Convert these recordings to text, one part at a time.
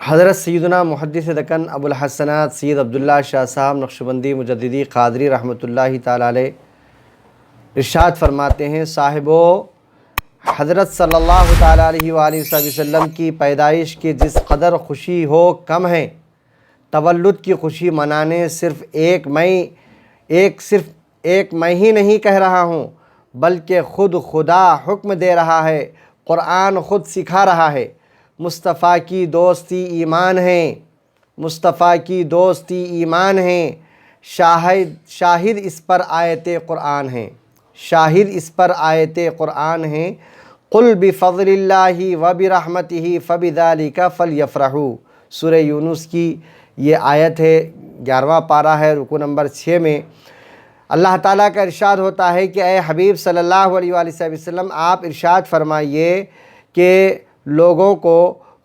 حضرت سیدنا محدث دکن ابوالحسنات سید عبداللہ شاہ صاحب نقشبندی مجددی قادری رحمۃ اللہ تعالی علیہ ارشاد فرماتے ہیں، صاحبو حضرت صلی اللہ تعالی علیہ وآلہ وسلم کی پیدائش کی جس قدر خوشی ہو کم ہے، تولد کی خوشی منانے صرف ایک میں ہی نہیں کہہ رہا ہوں، بلکہ خود خدا حکم دے رہا ہے، قرآن خود سکھا رہا ہے۔ مصطفیٰ کی دوستی ایمان ہے، مصطفیٰ کی دوستی ایمان ہے، شاہد اس پر آیت قرآن ہیں، شاہد اس پر آیت قرآن ہیں۔ قل بفضل اللہ وبرحمتہ فبذالک فلیفرحوا، سورہ یونس کی یہ آیت ہے، 11واں پارہ ہے، رکوع نمبر 6 میں اللہ تعالیٰ کا ارشاد ہوتا ہے کہ اے حبیب صلی اللہ علیہ وآلہ وسلم، آپ ارشاد فرمائیے کہ لوگوں کو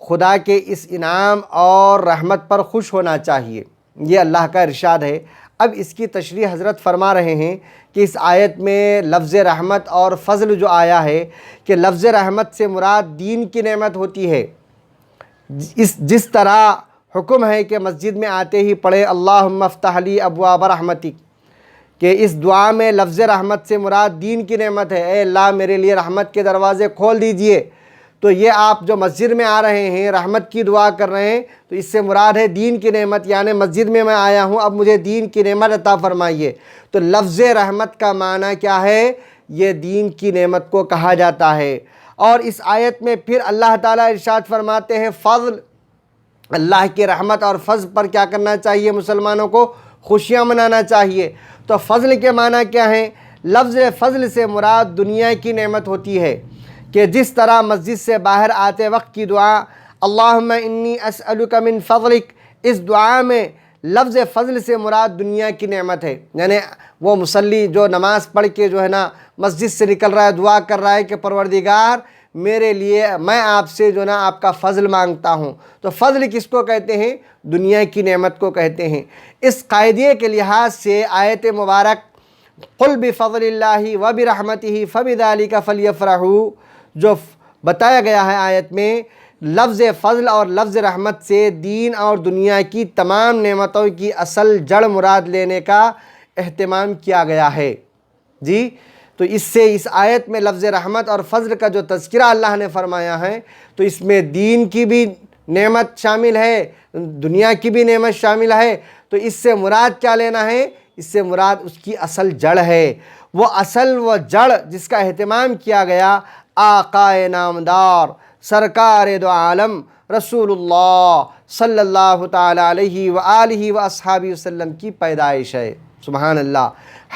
خدا کے اس انعام اور رحمت پر خوش ہونا چاہیے۔ یہ اللہ کا ارشاد ہے۔ اب اس کی تشریح حضرت فرما رہے ہیں کہ اس آیت میں لفظ رحمت اور فضل جو آیا ہے، کہ لفظ رحمت سے مراد دین کی نعمت ہوتی ہے۔ جس طرح حکم ہے کہ مسجد میں آتے ہی پڑھے اللہم افتح لی ابواب رحمتک، کہ اس دعا میں لفظ رحمت سے مراد دین کی نعمت ہے، اے اللہ میرے لیے رحمت کے دروازے کھول دیجئے۔ تو یہ آپ جو مسجد میں آ رہے ہیں، رحمت کی دعا کر رہے ہیں، تو اس سے مراد ہے دین کی نعمت، یعنی مسجد میں آیا ہوں، اب مجھے دین کی نعمت عطا فرمائیے۔ تو لفظ رحمت کا معنی کیا ہے؟ یہ دین کی نعمت کو کہا جاتا ہے۔ اور اس آیت میں پھر اللہ تعالیٰ ارشاد فرماتے ہیں فضل، اللہ کی رحمت اور فضل پر کیا کرنا چاہیے؟ مسلمانوں کو خوشیاں منانا چاہیے۔ تو فضل کے معنی کیا ہیں؟ لفظ فضل سے مراد دنیا کی نعمت ہوتی ہے، کہ جس طرح مسجد سے باہر آتے وقت کی دعا اللہم انی اسألک من فضلک، اس دعا میں لفظ فضل سے مراد دنیا کی نعمت ہے، یعنی وہ مصلی جو نماز پڑھ کے جو ہے نا مسجد سے نکل رہا ہے، دعا کر رہا ہے کہ پروردگار میرے لیے، میں آپ سے جو نا آپ کا فضل مانگتا ہوں۔ تو فضل کس کو کہتے ہیں؟ دنیا کی نعمت کو کہتے ہیں۔ اس قاعدے کے لحاظ سے آیت مبارک قل بفضل اللہ وبرحمتہ فبذالک فلیفرحوا جو بتایا گیا ہے آیت میں، لفظ فضل اور لفظ رحمت سے دین اور دنیا کی تمام نعمتوں کی اصل جڑ مراد لینے کا اہتمام کیا گیا ہے۔ جی، تو اس سے اس آیت میں لفظ رحمت اور فضل کا جو تذکرہ اللہ نے فرمایا ہے، تو اس میں دین کی بھی نعمت شامل ہے، دنیا کی بھی نعمت شامل ہے۔ تو اس سے مراد کیا لینا ہے؟ اس سے مراد اس کی اصل جڑ ہے۔ وہ اصل و جڑ جس کا اہتمام کیا گیا آقائے نامدار سرکار دو عالم رسول اللہ صلی اللہ تعالی علیہ وآلہ واصحابہ وسلم کی پیدائش ہے۔ سبحان اللہ۔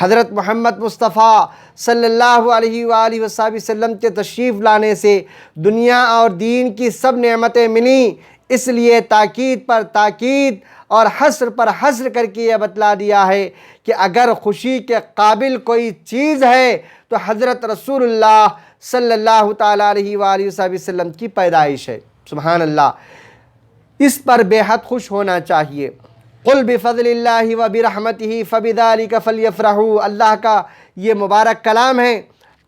حضرت محمد مصطفیٰ صلی اللہ علیہ وآلہ وصحبہ وسلم کے تشریف لانے سے دنیا اور دین کی سب نعمتیں ملیں، اس لیے تاکید پر تاکید اور حصر پر حصر کر کے یہ بتلا دیا ہے کہ اگر خوشی کے قابل کوئی چیز ہے تو حضرت رسول اللہ صلی اللہ تعالی علیہ وآلہ وصحبہ وسلم کی پیدائش ہے۔ سبحان اللہ۔ اس پر بے حد خوش ہونا چاہیے۔ قل بفضل اللہ وبرحمتہ فبذالک فلیفرحوا، اللہ کا یہ مبارک کلام ہے،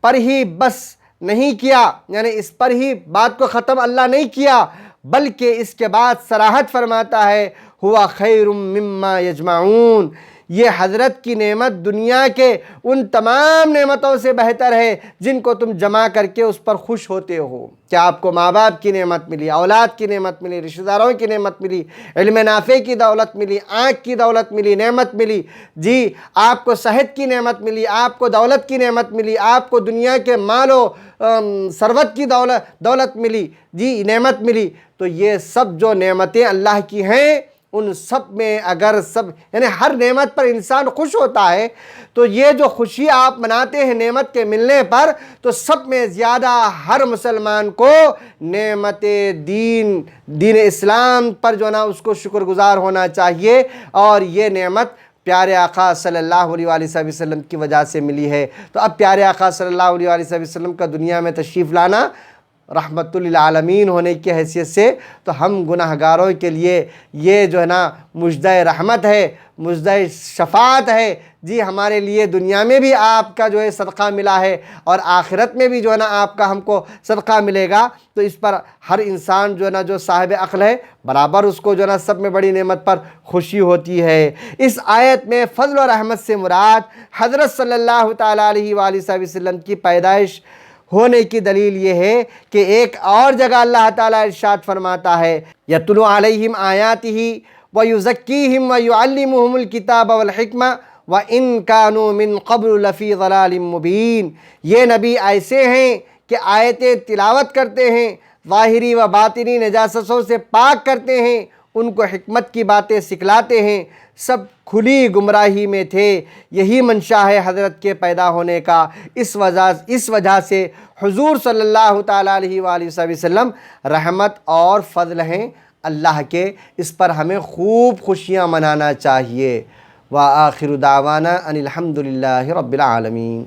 پر ہی بس نہیں کیا، یعنی اس پر ہی بات کو ختم اللہ نہیں کیا، بلکہ اس کے بعد صراحت فرماتا ہے ہوا خیر مما یجمعون، یہ حضرت کی نعمت دنیا کے ان تمام نعمتوں سے بہتر ہے جن کو تم جمع کر کے اس پر خوش ہوتے ہو۔ کہ آپ کو ماں باپ کی نعمت ملی، اولاد کی نعمت ملی، رشتہ داروں کی نعمت ملی، علم نافع کی دولت ملی، آنکھ کی دولت ملی، نعمت ملی، جی آپ کو صحت کی نعمت ملی، آپ کو دولت کی نعمت ملی، آپ کو دنیا کے مال و ثروت کی دولت ملی، جی نعمت ملی۔ تو یہ سب جو نعمتیں اللہ کی ہیں، ان سب میں اگر یعنی ہر نعمت پر انسان خوش ہوتا ہے، تو یہ جو خوشی آپ مناتے ہیں نعمت کے ملنے پر، تو سب میں زیادہ ہر مسلمان کو نعمت دین اسلام پر جو نا اس کو شکر گزار ہونا چاہیے، اور یہ نعمت پیارے آقا صلی اللہ علیہ وآلہ وسلم کی وجہ سے ملی ہے۔ تو اب پیارے آقا صلی اللہ علیہ وآلہ وسلم کا دنیا میں تشریف لانا رحمت للعالمین ہونے کی حیثیت سے، تو ہم گناہ گاروں کے لیے یہ جو ہے نا مژدہ رحمت ہے، مژدہ شفاعت ہے۔ جی ہمارے لیے دنیا میں بھی آپ کا جو ہے صدقہ ملا ہے، اور آخرت میں بھی جو ہے نا آپ کا ہم کو صدقہ ملے گا۔ تو اس پر ہر انسان جو ہے نا جو صاحب عقل ہے برابر اس کو جو ہے نا سب میں بڑی نعمت پر خوشی ہوتی ہے۔ اس آیت میں فضل و رحمت سے مراد حضرت صلی اللہ تعالیٰ علیہ وآلہ وسلم کی پیدائش ہونے کی دلیل یہ ہے کہ ایک اور جگہ اللہ تعالیٰ ارشاد فرماتا ہے، یتلو علیہم آیاتہ ویزکیہم ویعلمہم الکتاب والحکمہ وَإِن كَانُوا مِن قَبْلُ لَفِي ضَلَالٍ مُبِينٍ۔ یہ نبی ایسے ہیں کہ آیتیں تلاوت کرتے ہیں، ظاہری و باطنی نجاستوں سے پاک کرتے ہیں، ان کو حکمت کی باتیں سکھلاتے ہیں، سب کھلی گمراہی میں تھے۔ یہی منشا ہے حضرت کے پیدا ہونے کا۔ اس وجہ سے حضور صلی اللہ تعالیٰ علیہ وآلہ وسلم رحمت اور فضل ہیں اللہ کے، اس پر ہمیں خوب خوشیاں منانا چاہیے۔ وآخر دعوانا ان الحمد للہ رب العالمین۔